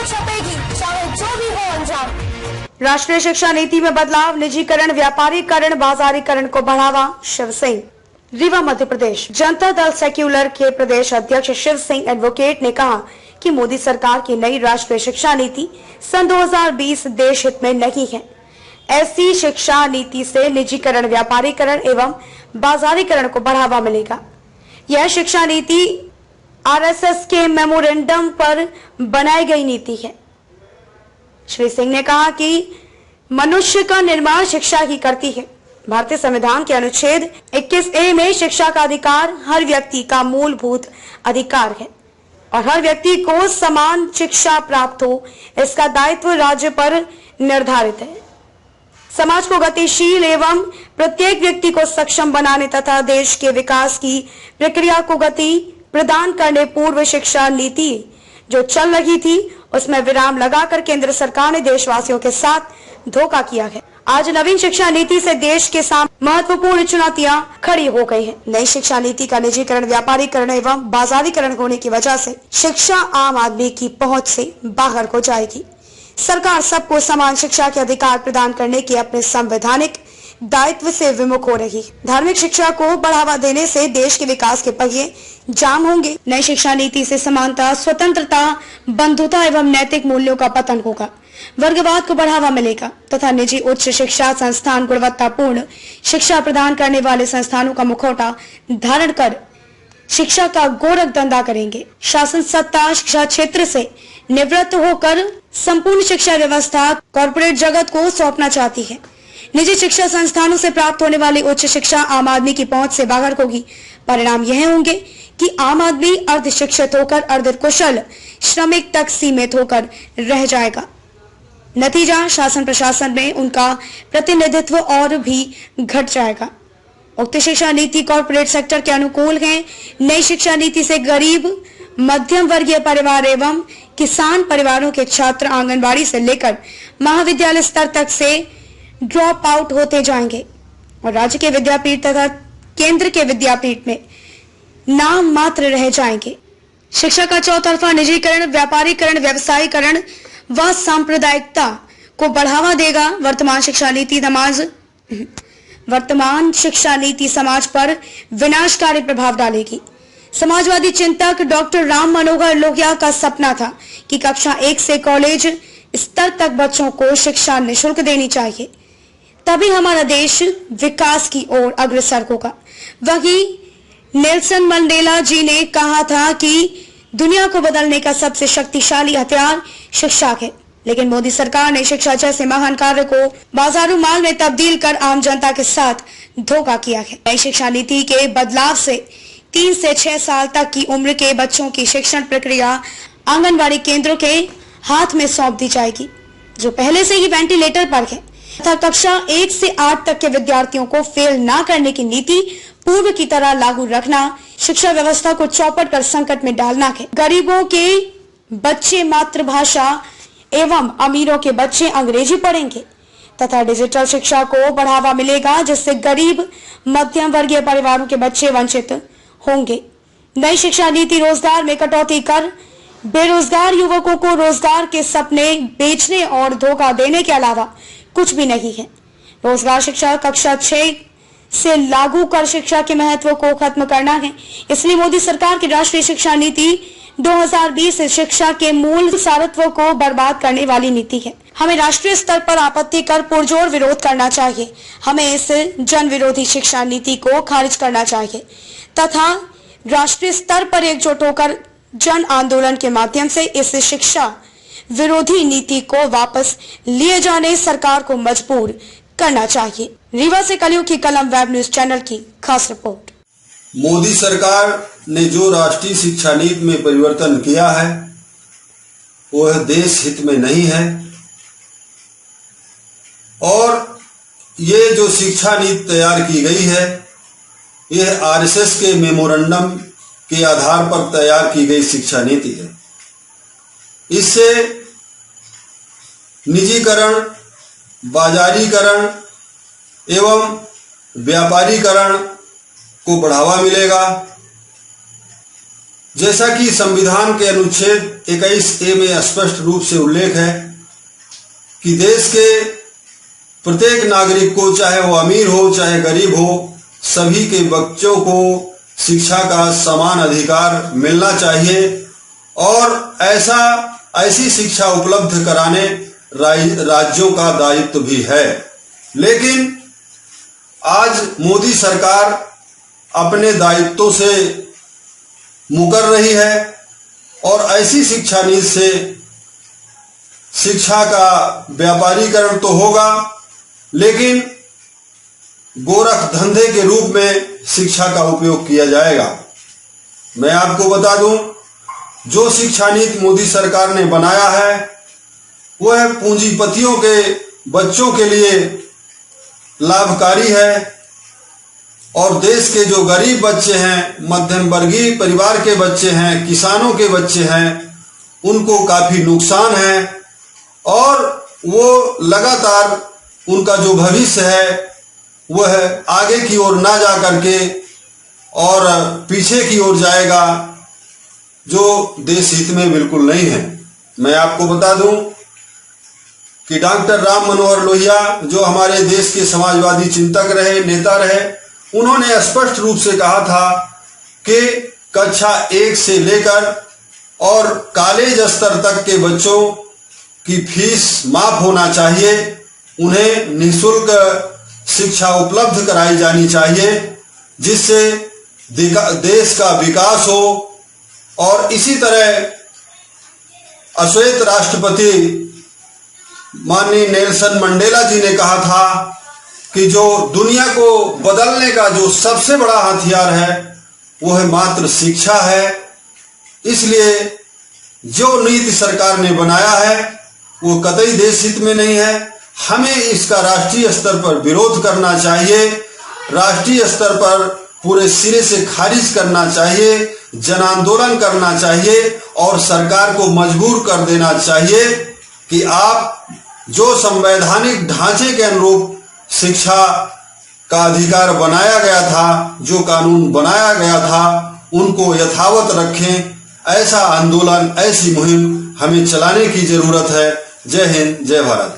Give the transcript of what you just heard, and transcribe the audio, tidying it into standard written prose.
छपेगी, चाहे जो भी हो अंजाम। राष्ट्रीय शिक्षा नीति में बदलाव, निजीकरण, व्यापारीकरण, बाजारीकरण को बढ़ावा, शिव सिंह। रीवा मध्य प्रदेश जनता दल सेक्युलर के प्रदेश अध्यक्ष शिव सिंह एडवोकेट ने कहा कि मोदी सरकार की नई राष्ट्रीय शिक्षा नीति सन 2020 देश हित में नहीं है। ऐसी शिक्षा नीति से निजीकरण, व्यापारीकरण एवं बाजारीकरण को बढ़ावा मिलेगा। यह शिक्षा नीति आरएसएस के मेमोरेंडम पर बनाई गई नीति है। श्री सिंह ने कहा कि मनुष्य का निर्माण शिक्षा ही करती है। भारतीय संविधान के अनुच्छेद 21A में शिक्षा का अधिकार हर व्यक्ति का मूलभूत अधिकार है और हर व्यक्ति को समान शिक्षा प्राप्त हो, इसका दायित्व राज्य पर निर्धारित है। समाज को गतिशील एवं प्रत्येक व्यक्ति को सक्षम बनाने तथा देश के विकास की प्रक्रिया को गति प्रदान करने पूर्व शिक्षा नीति जो चल रही थी उसमें विराम लगाकर केंद्र सरकार ने देशवासियों के साथ धोखा किया है। आज नवीन शिक्षा नीति से देश के सामने महत्वपूर्ण चुनौतियां खड़ी हो गई हैं। नई शिक्षा नीति का निजीकरण, व्यापारीकरण एवं बाजारीकरण होने की वजह से शिक्षा आम आदमी की पहुंच से बाहर हो जाएगी। सरकार सबको समान शिक्षा के अधिकार प्रदान करने के अपने संवैधानिक दायित्व से विमुख हो रही है। धार्मिक शिक्षा को बढ़ावा देने से देश के विकास के पहिए जाम होंगे। नई शिक्षा नीति से समानता, स्वतंत्रता, बंधुता एवं नैतिक मूल्यों का पतन होगा। वर्गवाद को बढ़ावा मिलेगा तथा निजी उच्च शिक्षा संस्थान गुणवत्तापूर्ण शिक्षा प्रदान करने वाले संस्थानों का मुखौटा धारण कर शिक्षा का गोरख धंधा करेंगे। शासन सत्ता शिक्षा क्षेत्र से निवृत्त होकर संपूर्ण शिक्षा व्यवस्था कॉर्पोरेट जगत को सौंपना चाहती है। निजी शिक्षा संस्थानों से प्राप्त होने वाली उच्च शिक्षा आम आदमी की पहुंच से बाहर होगी। परिणाम यह होंगे कि आम आदमी अर्ध शिक्षित होकर अर्ध कुशल श्रमिक तक सीमित होकर रह जाएगा। नतीजा शासन प्रशासन में उनका प्रतिनिधित्व और भी घट जाएगा। उक्त शिक्षा नीति कॉर्पोरेट सेक्टर के अनुकूल है। नई शिक्षा नीति से गरीब, मध्यम वर्गीय परिवार एवं किसान परिवारों के छात्र आंगनबाड़ी से लेकर महाविद्यालय स्तर तक से ड्रॉप आउट होते जाएंगे और राज्य के विद्यापीठ तथा केंद्र के विद्यापीठ में नाम मात्र रह जाएंगे। शिक्षा का चौतरफा निजीकरण, व्यापारीकरण, व्यवसायीकरण व सांप्रदायिकता को बढ़ावा देगा। वर्तमान शिक्षा नीति समाज पर विनाशकारी प्रभाव डालेगी। समाजवादी चिंतक डॉक्टर राम मनोहर लोहिया का सपना था कि कक्षा 1 से कॉलेज स्तर तक बच्चों को शिक्षा निःशुल्क देनी चाहिए, तभी हमारा देश विकास की ओर अग्रसर होगा। वहीं नेल्सन मंडेला जी ने कहा था कि दुनिया को बदलने का सबसे शक्तिशाली हथियार शिक्षा है, लेकिन मोदी सरकार ने शिक्षा जैसे महान कार्य को बाजारू माल में तब्दील कर आम जनता के साथ धोखा किया है। नई शिक्षा नीति के बदलाव से 3 से 6 साल तक की उम्र के बच्चों की शिक्षण प्रक्रिया आंगनबाड़ी केंद्रों के हाथ में सौंप दी जाएगी, जो पहले से ही वेंटिलेटर पर है, तथा कक्षा 1 से 8 तक के विद्यार्थियों को फेल न करने की नीति पूर्व की तरह लागू रखना शिक्षा व्यवस्था को चौपट कर संकट में डालना है। गरीबों के बच्चे मातृभाषा एवं अमीरों के बच्चे अंग्रेजी पढ़ेंगे तथा डिजिटल शिक्षा को बढ़ावा मिलेगा, जिससे गरीब, मध्यम वर्गीय परिवारों के बच्चे वंचित होंगे। नई शिक्षा नीति रोजगार में कटौती कर बेरोजगार युवकों को रोजगार के सपने बेचने और धोखा देने के अलावा कुछ भी नहीं है। रोजगार शिक्षा कक्षा 6 से लागू कर शिक्षा के महत्व को खत्म करना है। इसलिए मोदी सरकार की राष्ट्रीय शिक्षा नीति 2020 शिक्षा के मूल सारत्व को बर्बाद करने वाली नीति है। हमें राष्ट्रीय स्तर पर आपत्ति कर पुरजोर विरोध करना चाहिए। हमें इस जन विरोधी शिक्षा नीति को खारिज करना चाहिए तथा राष्ट्रीय स्तर पर एकजुट होकर जन आंदोलन के माध्यम से इस शिक्षा विरोधी नीति को वापस लिए जाने सरकार को मजबूर करना चाहिए। रीवा से कलयुग की कलम वेब न्यूज चैनल की खास रिपोर्ट। मोदी सरकार ने जो राष्ट्रीय शिक्षा नीति में परिवर्तन किया है वह देश हित में नहीं है और ये जो शिक्षा नीति तैयार की गई है यह आरएसएस के मेमोरेंडम के आधार पर तैयार की गई शिक्षा नीति है। इससे निजीकरण, बाजारीकरण एवं व्यापारीकरण को बढ़ावा मिलेगा जैसा कि संविधान के अनुच्छेद 21A में स्पष्ट रूप से उल्लेख है कि देश के प्रत्येक नागरिक को, चाहे वो अमीर हो चाहे गरीब हो, सभी के बच्चों को शिक्षा का समान अधिकार मिलना चाहिए और ऐसी शिक्षा उपलब्ध कराने राज्यों का दायित्व भी है। लेकिन आज मोदी सरकार अपने दायित्वों से मुकर रही है और ऐसी शिक्षा नीति से शिक्षा का व्यापारीकरण तो होगा, लेकिन गोरख धंधे के रूप में शिक्षा का उपयोग किया जाएगा। मैं आपको बता दूं, जो शिक्षा नीति मोदी सरकार ने बनाया है वह पूंजीपतियों के बच्चों के लिए लाभकारी है और देश के जो गरीब बच्चे हैं, मध्यम वर्गीय परिवार के बच्चे हैं, किसानों के बच्चे हैं, उनको काफी नुकसान है और वो लगातार उनका जो भविष्य है वह आगे की ओर ना जा करके और पीछे की ओर जाएगा, जो देश हित में बिल्कुल नहीं है। मैं आपको बता दूं कि डॉक्टर राम मनोहर लोहिया, जो हमारे देश के समाजवादी चिंतक रहे, नेता रहे, उन्होंने स्पष्ट रूप से कहा था कि कक्षा 1 से लेकर और कॉलेज स्तर तक के बच्चों की फीस माफ होना चाहिए, उन्हें निःशुल्क शिक्षा उपलब्ध कराई जानी चाहिए, जिससे देश का विकास हो। और इसी तरह अश्वेत राष्ट्रपति माननीय नेल्सन मंडेला जी ने कहा था कि जो दुनिया को बदलने का जो सबसे बड़ा हथियार है वो है मात्र शिक्षा है। इसलिए जो नीति सरकार ने बनाया है वो कतई देश हित में नहीं है। हमें इसका राष्ट्रीय स्तर पर विरोध करना चाहिए, राष्ट्रीय स्तर पर पूरे सिरे से खारिज करना चाहिए, जन आंदोलन करना चाहिए और सरकार को मजबूर कर देना चाहिए कि आप जो संवैधानिक ढांचे के अनुरूप शिक्षा का अधिकार बनाया गया था, जो कानून बनाया गया था, उनको यथावत रखें। ऐसा आंदोलन, ऐसी मुहिम हमें चलाने की जरूरत है। जय हिंद, जय भारत।